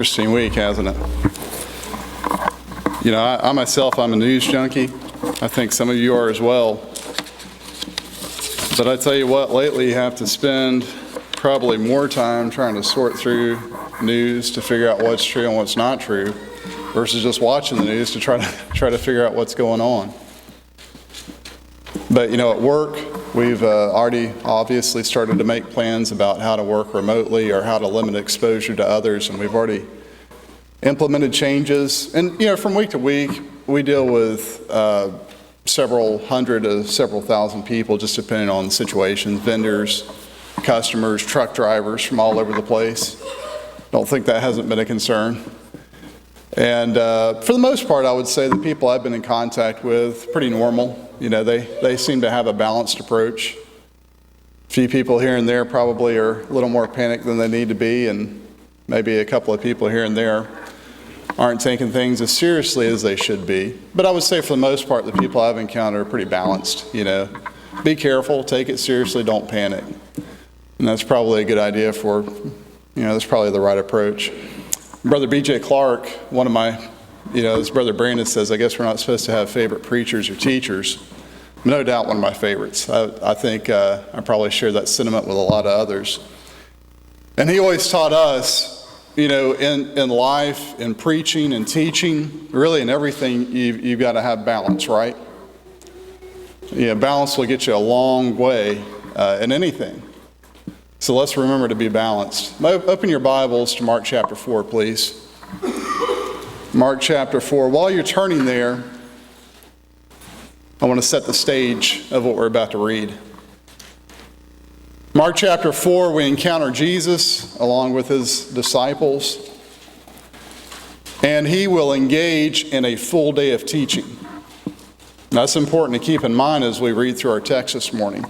Interesting week, hasn't it? You know, I myself, I'm a news junkie. I think some of you are as well. But I tell you what, lately you have to spend probably more time trying to sort through news to figure out what's true and what's not true, versus just watching the news to try to figure out what's going on. But you know, at work, we've already obviously started to make plans about how to work remotely or how to limit exposure to others, and we've already implemented changes. And you know, from week to week, we deal with several hundred to several thousand people, just depending on the situations, vendors, customers, truck drivers from all over the place. Don't think that hasn't been a concern. And for the most part, I would say the people I've been in contact with, pretty normal. You know, they seem to have a balanced approach. A few people here and there probably are a little more panicked than they need to be, and maybe a couple of people here and there aren't taking things as seriously as they should be. But I would say for the most part, the people I've encountered are pretty balanced. You know, be careful, take it seriously, don't panic. And that's probably a good idea for, you know, that's probably the right approach. Brother B.J. Clark, one of my, you know, his brother Brandon says, I guess we're not supposed to have favorite preachers or teachers. No doubt one of my favorites. I think I probably share that sentiment with a lot of others. And he always taught us, you know, in life, in preaching and teaching, really in everything, you've got to have balance, right? Yeah, balance will get you a long way in anything. So let's remember to be balanced. Open your Bibles to Mark chapter 4, please. Mark chapter 4. While you're turning there, I want to set the stage of what we're about to read. Mark chapter 4, we encounter Jesus along with his disciples, and he will engage in a full day of teaching. That's important to keep in mind as we read through our text this morning.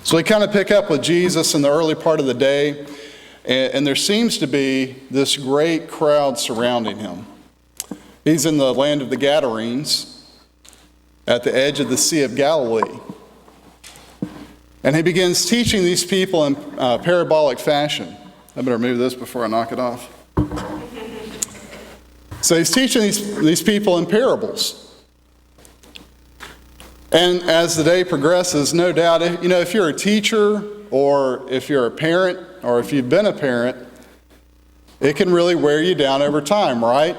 So we kind of pick up with Jesus in the early part of the day, and there seems to be this great crowd surrounding him. He's in the land of the Gadarenes, at the edge of the Sea of Galilee. And he begins teaching these people in parabolic fashion. I better move this before I knock it off. So he's teaching these people in parables. And as the day progresses, no doubt, you know, if you're a teacher or if you're a parent or if you've been a parent, it can really wear you down over time, right?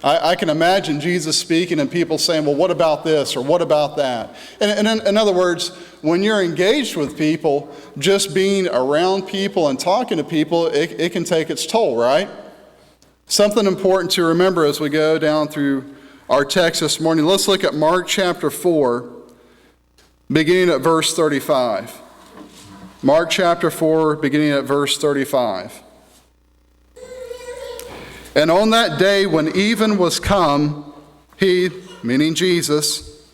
I can imagine Jesus speaking and people saying, well, what about this or what about that? And in other words, when you're engaged with people, just being around people and talking to people, it can take its toll, right? Something important to remember as we go down through our text this morning. Let's look at Mark chapter 4, beginning at verse 35. Mark chapter 4, beginning at verse 35. And on that day when even was come, he, meaning Jesus,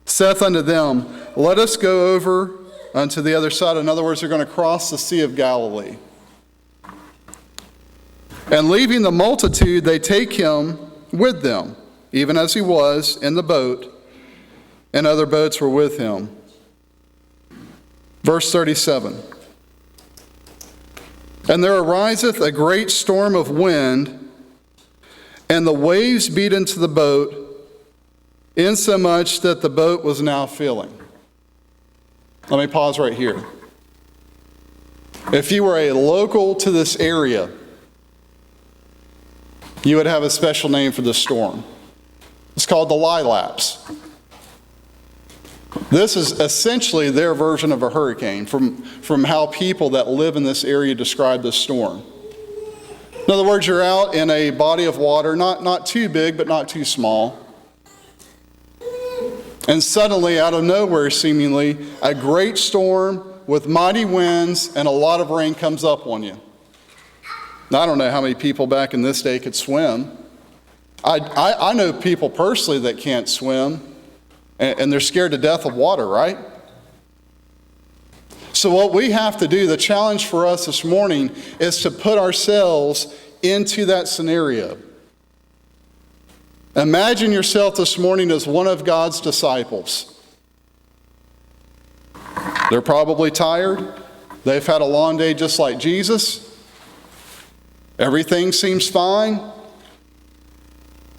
saith unto them, let us go over unto the other side. In other words, they're going to cross the Sea of Galilee. And leaving the multitude, they take him with them, even as he was in the boat, and other boats were with him. Verse 37. And there ariseth a great storm of wind, and the waves beat into the boat, insomuch that the boat was now filling. Let me pause right here. If you were a local to this area, you would have a special name for this storm. It's called the lilaps. This is essentially their version of a hurricane from how people that live in this area describe this storm. In other words, you're out in a body of water, not too big, but not too small. And suddenly, out of nowhere, seemingly, a great storm with mighty winds and a lot of rain comes up on you. Now, I don't know how many people back in this day could swim. I know people personally that can't swim. And they're scared to death of water, right? So what we have to do, the challenge for us this morning, is to put ourselves into that scenario. Imagine yourself this morning as one of God's disciples. They're probably tired. They've had a long day just like Jesus. Everything seems fine.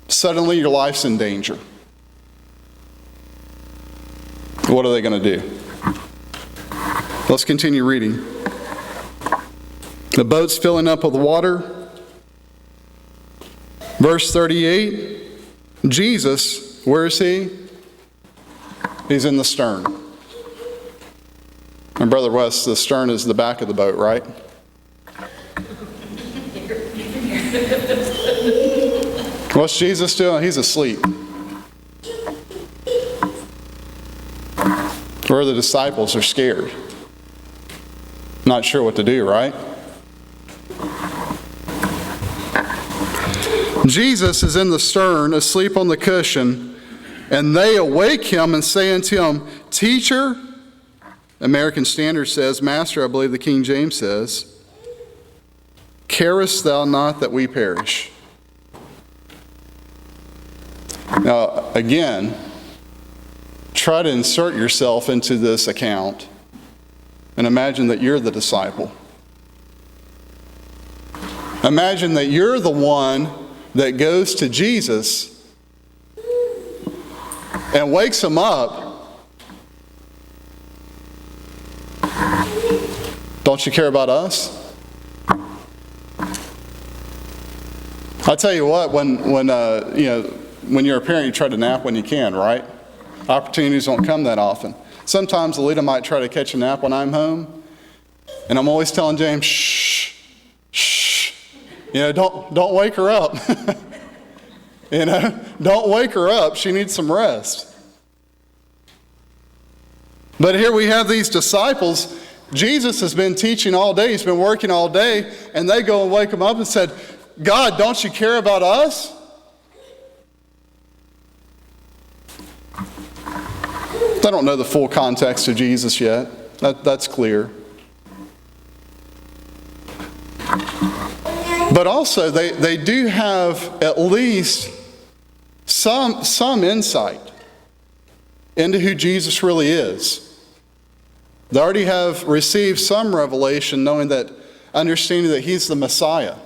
Suddenly your life's in danger. What are they going to do? Let's continue reading. The boat's filling up with water. Verse 38, Jesus, where is he? He's in the stern. And Brother West, the stern is the back of the boat, right? What's Jesus doing? He's asleep. Or the disciples are scared. Not sure what to do, right? Jesus is in the stern, asleep on the cushion, and they awake him and say unto him, Teacher, American Standard says, Master, I believe the King James says, carest thou not that we perish? Now, again, try to insert yourself into this account and imagine that you're the disciple. Imagine that you're the one that goes to Jesus and wakes him up. Don't you care about us? I'll tell you what, when you're a parent, you try to nap when you can, right? Opportunities don't come that often. Sometimes Alita might try to catch a nap when I'm home, and I'm always telling James, shh, shh. Don't wake her up. Don't wake her up. She needs some rest. But here we have these disciples. Jesus has been teaching all day. He's been working all day, and they go and wake him up and said, God, don't you care about us? They don't know the full context of Jesus yet. That's clear. But also, they do have at least some insight into who Jesus really is. They already have received some revelation, understanding that he's the Messiah.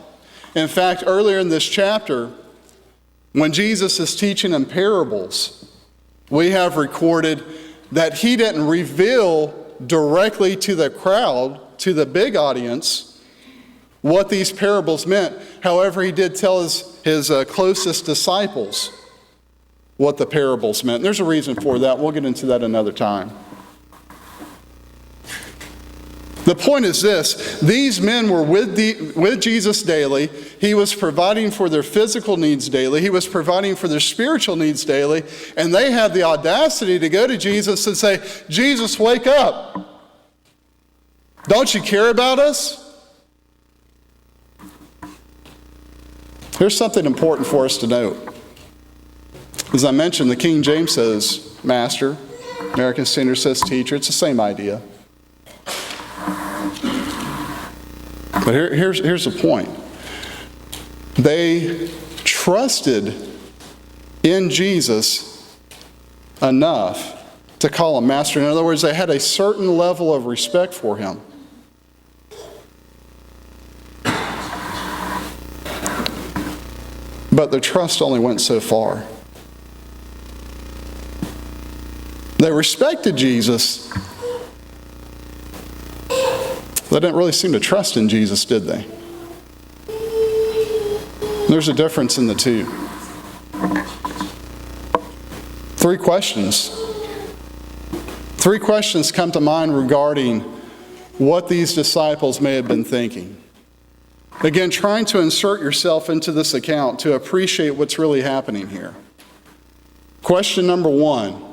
In fact, earlier in this chapter, when Jesus is teaching in parables, we have recorded that he didn't reveal directly to the crowd, to the big audience, what these parables meant. However, he did tell his closest disciples what the parables meant. There's a reason for that. We'll get into that another time. The point is this: these men were with Jesus daily. He was providing for their physical needs daily. He was providing for their spiritual needs daily. And they had the audacity to go to Jesus and say, Jesus, wake up. Don't you care about us? Here's something important for us to note. As I mentioned, the King James says master. American Standard says teacher. It's the same idea. But here's the point. They trusted in Jesus enough to call him master. In other words, they had a certain level of respect for him. But their trust only went so far. They respected Jesus. They didn't really seem to trust in Jesus, did they? There's a difference in the two. 3 questions. 3 questions come to mind regarding what these disciples may have been thinking. Again, trying to insert yourself into this account to appreciate what's really happening here. Question number 1.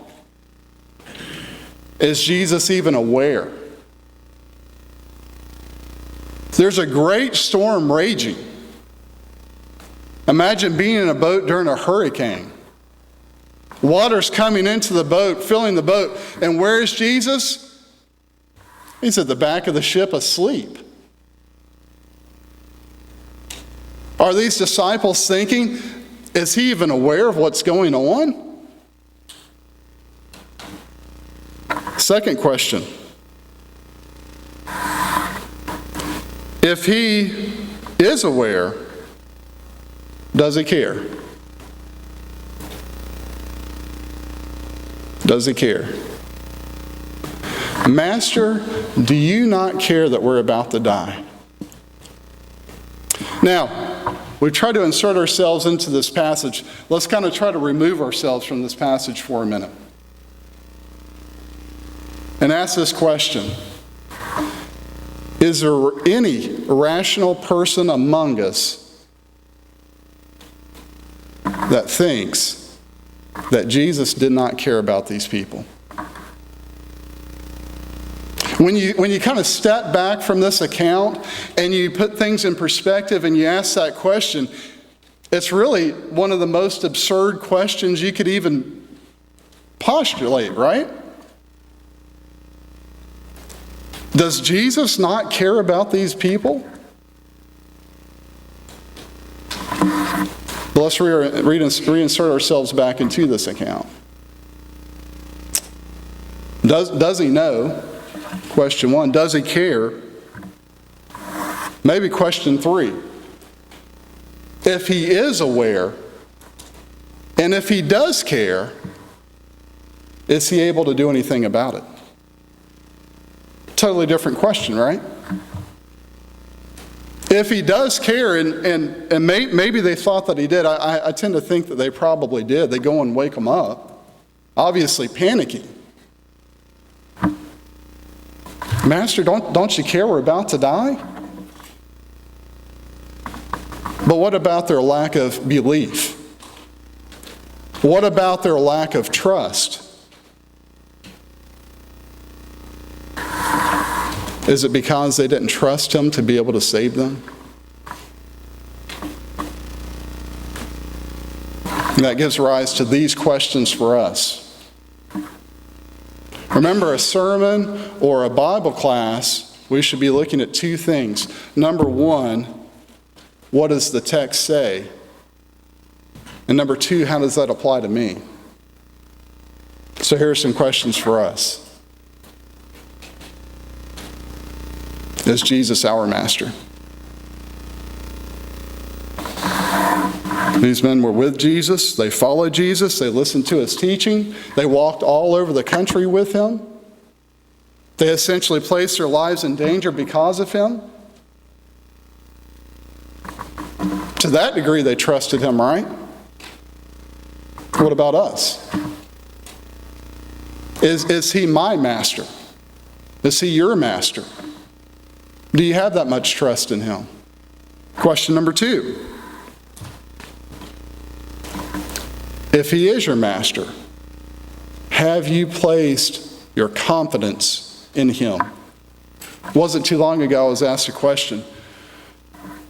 Is Jesus even aware? There's a great storm raging. Imagine being in a boat during a hurricane. Water's coming into the boat, filling the boat. And where is Jesus? He's at the back of the ship asleep. Are these disciples thinking, is he even aware of what's going on? Second question. If he is aware, does he care? Does he care? Master, do you not care that we're about to die? Now, we've tried to insert ourselves into this passage. Let's kind of try to remove ourselves from this passage for a minute and ask this question. Is there any rational person among us that thinks that Jesus did not care about these people? When you kind of step back from this account and you put things in perspective and you ask that question, it's really one of the most absurd questions you could even postulate, right? Does Jesus not care about these people? Well, let's reinsert ourselves back into this account. Does he know? Question 1, does he care? Maybe question 3. If he is aware, and if he does care, is he able to do anything about it? Totally different question, right? If he does care, and maybe they thought that he did, I tend to think that they probably did. They go and wake him up, obviously panicking. Master, don't you care we're about to die? But what about their lack of belief? What about their lack of trust? Is it because they didn't trust him to be able to save them? And that gives rise to these questions for us. Remember, a sermon or a Bible class, we should be looking at 2 things. Number 1, what does the text say? And number 2, how does that apply to me? So here are some questions for us. Is Jesus our master? These men were with Jesus. They followed Jesus. They listened to his teaching. They walked all over the country with him. They essentially placed their lives in danger because of him. To that degree, they trusted him, right? What about us? Is he my master? Is he your master? Do you have that much trust in him? Question number 2. If he is your master, have you placed your confidence in him? It wasn't too long ago I was asked a question,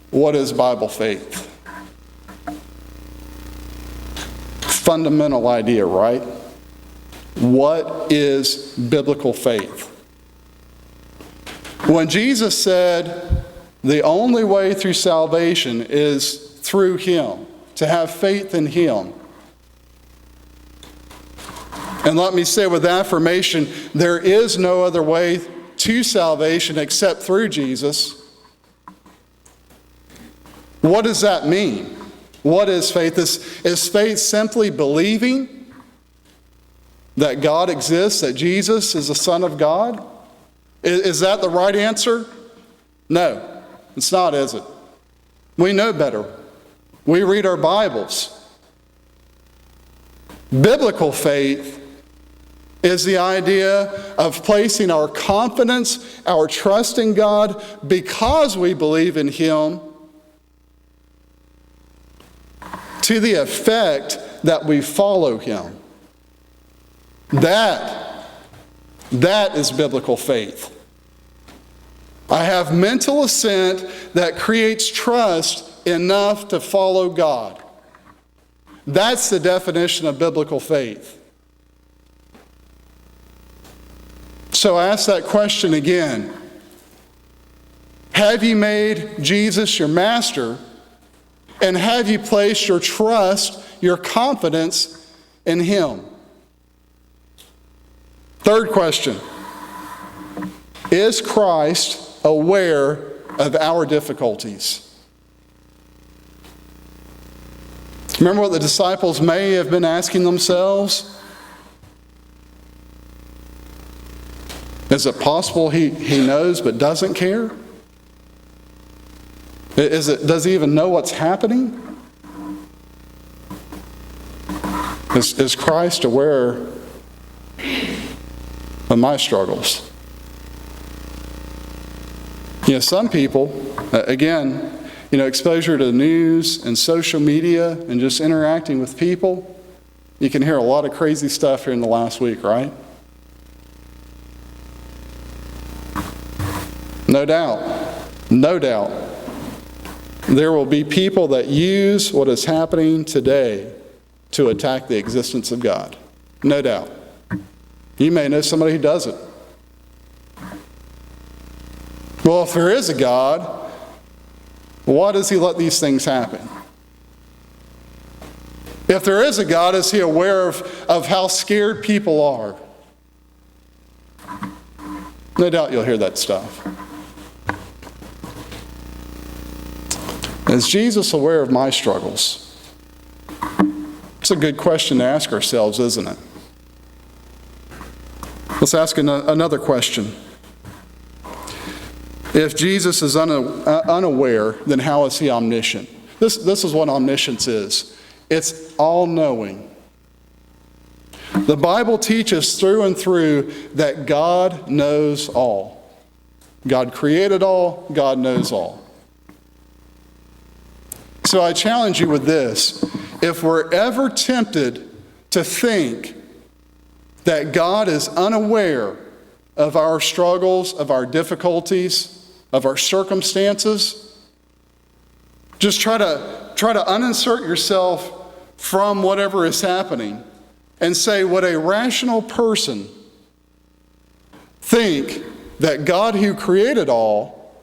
what is Bible faith? Fundamental idea, right? What is biblical faith? When Jesus said the only way through salvation is through him, to have faith in him. And let me say with affirmation, there is no other way to salvation except through Jesus. What does that mean? What is faith? Is faith simply believing that God exists, that Jesus is the Son of God? Is that the right answer? No, it's not, is it? We know better. We read our Bibles. Biblical faith is the idea of placing our confidence, our trust in God because we believe in him to the effect that we follow him. That is biblical faith. I have mental assent that creates trust enough to follow God. That's the definition of biblical faith. So I ask that question again. Have you made Jesus your master? And have you placed your trust, your confidence in him? Third question. Is Christ aware of our difficulties? Remember what the disciples may have been asking themselves? Is it possible he knows but doesn't care? Does he even know what's happening? Is Christ aware of my struggles? Some people, again, exposure to the news and social media and just interacting with people, you can hear a lot of crazy stuff here in the last week, right? No doubt, there will be people that use what is happening today to attack the existence of God. No doubt. You may know somebody who does it. Well, if there is a God, why does he let these things happen? If there is a God, is he aware of how scared people are? No doubt you'll hear that stuff. Is Jesus aware of my struggles? It's a good question to ask ourselves, isn't it? Let's ask another question. If Jesus is unaware, then how is he omniscient? This is what omniscience is. It's all-knowing. The Bible teaches through and through that God knows all. God created all. God knows all. So I challenge you with this. If we're ever tempted to think that God is unaware of our struggles, of our difficulties, of our circumstances, just try to uninsert yourself from whatever is happening and say, would a rational person think that God who created all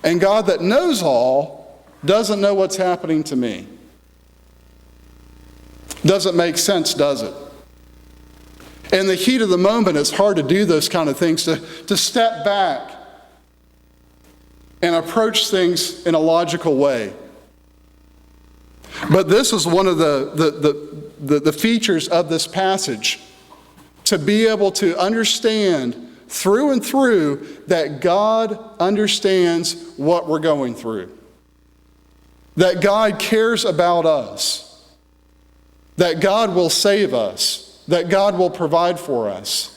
and God that knows all doesn't know what's happening to me? Doesn't make sense, does it? In the heat of the moment, it's hard to do those kind of things, to step back and approach things in a logical way. But this is one of the features of this passage, to be able to understand through and through that God understands what we're going through. That God cares about us. That God will save us. That God will provide for us.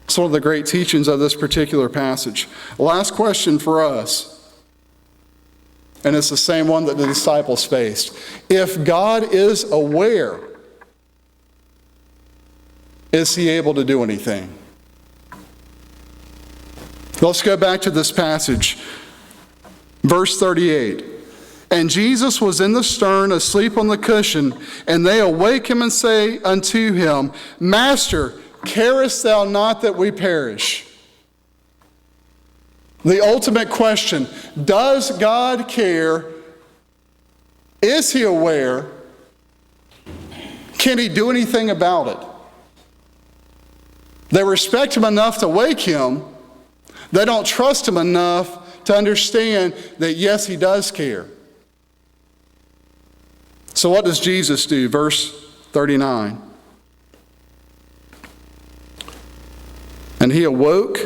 It's one of the great teachings of this particular passage. Last question for us, and it's the same one that the disciples faced. If God is aware, is he able to do anything? Let's go back to this passage. Verse 38. And Jesus was in the stern, asleep on the cushion, and they awake him and say unto him, Master, carest thou not that we perish? The ultimate question, does God care? Is he aware? Can he do anything about it? They respect him enough to wake him. They don't trust him enough to understand that yes, he does care. So what does Jesus do? Verse 39. And he awoke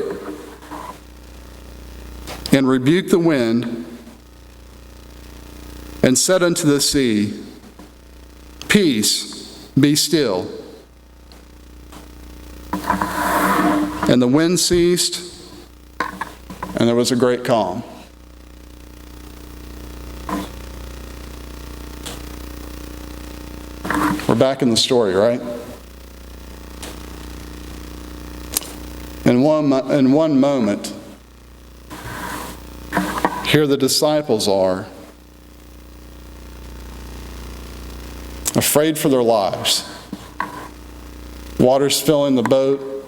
and rebuked the wind and said unto the sea, Peace, be still. And the wind ceased, and there was a great calm. We're back in the story, right? In one moment, here the disciples are, afraid for their lives. Water's filling the boat.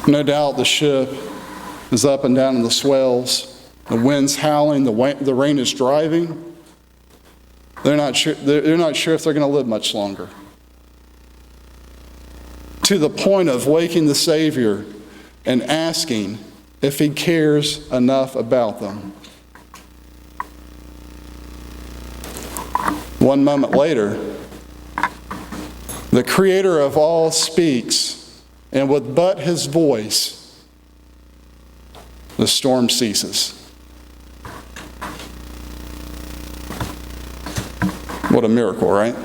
No doubt the ship is up and down in the swells. The wind's howling. The rain is driving. They're not sure if they're going to live much longer. To the point of waking the Savior and asking if he cares enough about them. One moment later, the Creator of all speaks, and with but his voice, the storm ceases. What a miracle, right?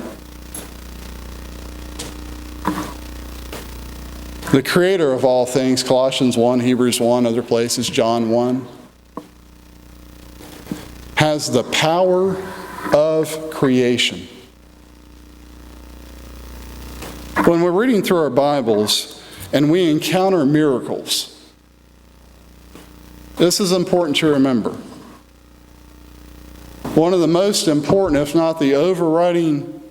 The Creator of all things, Colossians 1, Hebrews 1, other places, John 1, has the power of creation. When we're reading through our Bibles and we encounter miracles, this is important to remember. One of the most important, if not the overriding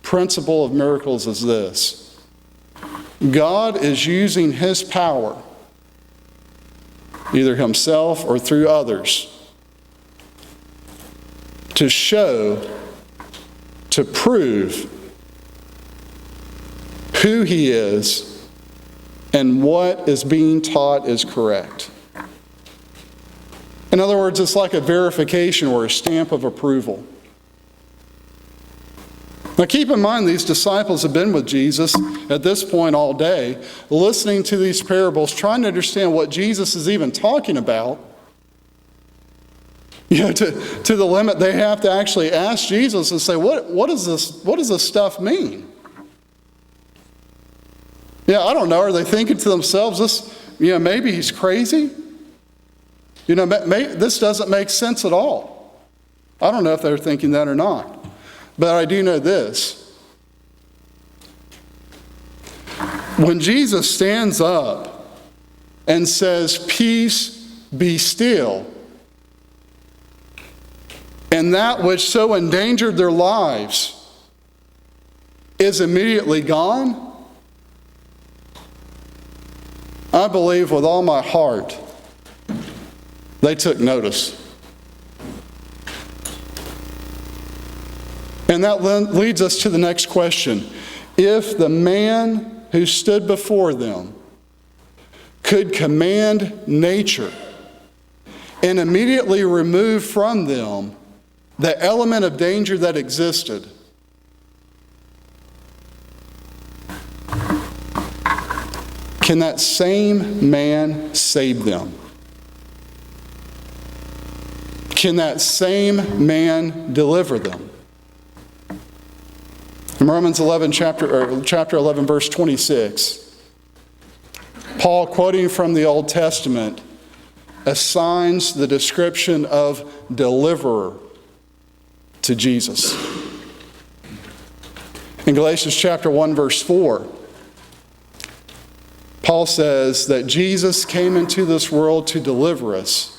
principle of miracles is this. God is using his power, either himself or through others, to show, to prove who he is and what is being taught is correct. In other words, it's like a verification or a stamp of approval. Now keep in mind, these disciples have been with Jesus at this point all day, listening to these parables, trying to understand what Jesus is even talking about. To the limit they have to actually ask Jesus and say, what does this stuff mean? I don't know. Are they thinking to themselves, maybe he's crazy? This doesn't make sense at all. I don't know if they're thinking that or not. But I do know this. When Jesus stands up and says, "Peace, be still," and that which so endangered their lives is immediately gone, I believe with all my heart they took notice. And that leads us to the next question. If the man who stood before them could command nature and immediately remove from them the element of danger that existed, can that same man save them? Can that same man deliver them? In Romans 11, chapter 11, verse 26, Paul, quoting from the Old Testament, assigns the description of deliverer to Jesus. In Galatians chapter 1, verse 4, Paul says that Jesus came into this world to deliver us.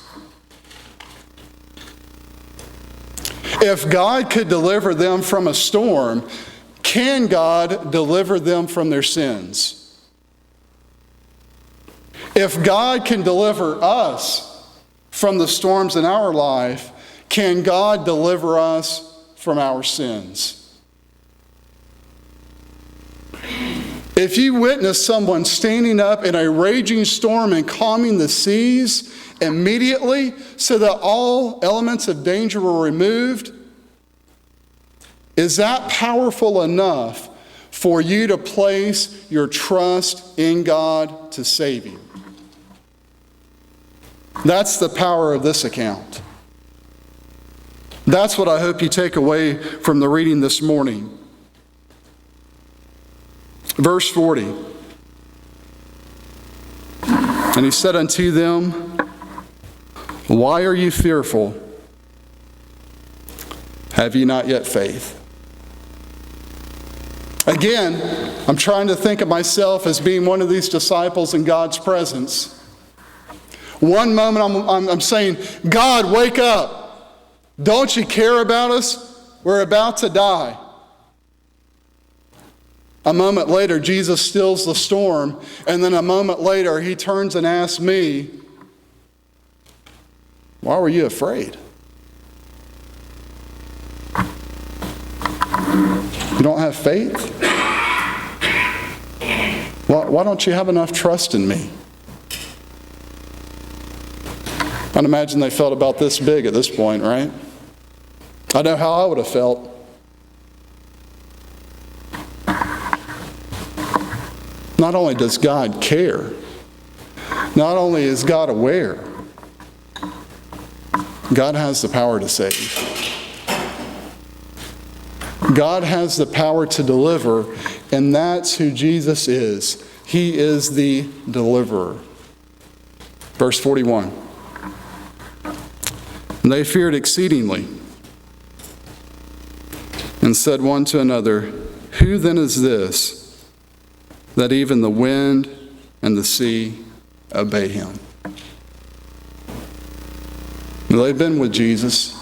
If God could deliver them from a storm, can God deliver them from their sins? If God can deliver us from the storms in our life, can God deliver us from our sins? If you witness someone standing up in a raging storm and calming the seas immediately so that all elements of danger were removed, is that powerful enough for you to place your trust in God to save you? That's the power of this account. That's what I hope you take away from the reading this morning. Verse 40. And he said unto them, "Why are you fearful? Have ye not yet faith?" Again, I'm trying to think of myself as being one of these disciples in God's presence. One moment I'm saying, "God, wake up. Don't you care about us? We're about to die." A moment later, Jesus stills the storm, and then a moment later, he turns and asks me, "Why were you afraid? You don't have faith? Why don't you have enough trust in me?" I'd imagine they felt about this big at this point, right? I know how I would have felt. Not only does God care, not only is God aware, God has the power to save. God has the power to deliver, and that's who Jesus is. He is the deliverer. Verse 41. And they feared exceedingly, and said one to another, "Who then is this, that even the wind and the sea obey him?" Now, they've been with Jesus.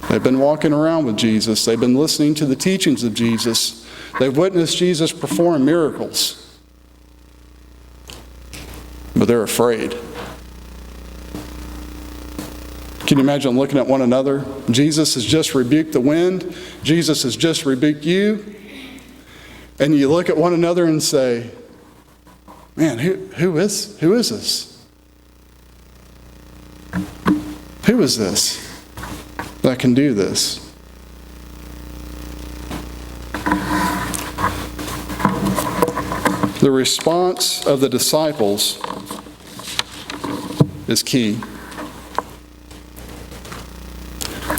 They've been walking around with Jesus. They've been listening to the teachings of Jesus. They've witnessed Jesus perform miracles. But they're afraid. Can you imagine looking at one another? Jesus has just rebuked the wind. Jesus has just rebuked you. And you look at one another and say, man, who is this? Who is this that can do this? The response of the disciples is key.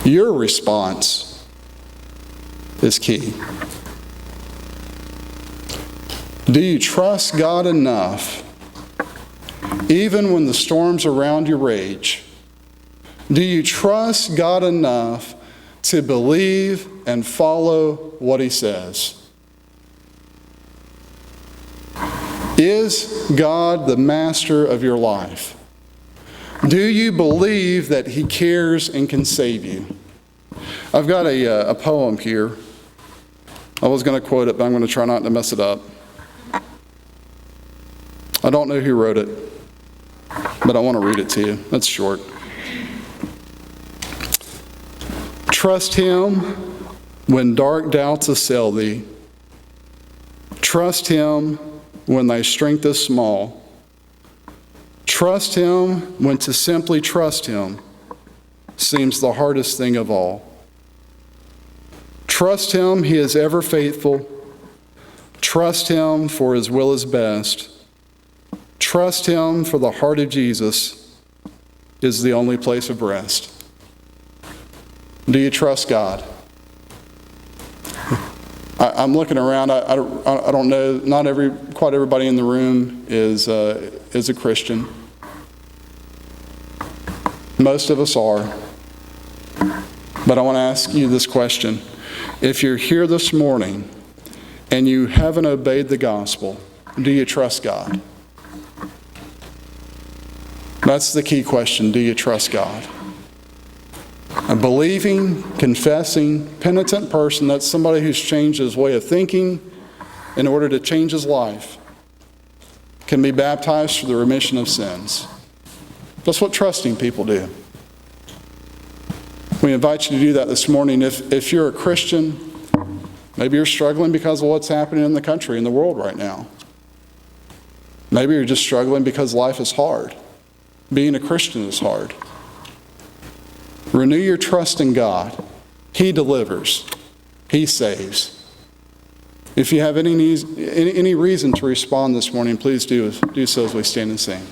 Your response is key. Do you trust God enough, even when the storms around you rage? Do you trust God enough to believe and follow what He says? Is God the master of your life? Do you believe that He cares and can save you? I've got a poem here. I was going to quote it, but I'm going to try not to mess it up. I don't know who wrote it, but I want to read it to you. It's short. Trust Him when dark doubts assail thee. Trust Him when thy strength is small. Trust Him when to simply trust Him seems the hardest thing of all. Trust Him, He is ever faithful. Trust Him, for His will is best. Trust Him, for the heart of Jesus is the only place of rest. Do you trust God? I'm looking around. I don't know. Not quite everybody in the room is a Christian. Most of us are. But I want to ask you this question. If you're here this morning and you haven't obeyed the gospel, do you trust God? That's the key question. Do you trust God? A believing, confessing, penitent person, that's somebody who's changed his way of thinking in order to change his life, can be baptized for the remission of sins. That's what trusting people do. We invite you to do that this morning. If you're a Christian, maybe you're struggling because of what's happening in the country, in the world right now. Maybe you're just struggling because life is hard. Being a Christian is hard. Renew your trust in God. He delivers. He saves. If you have any reason to respond this morning, please do so as we stand and sing.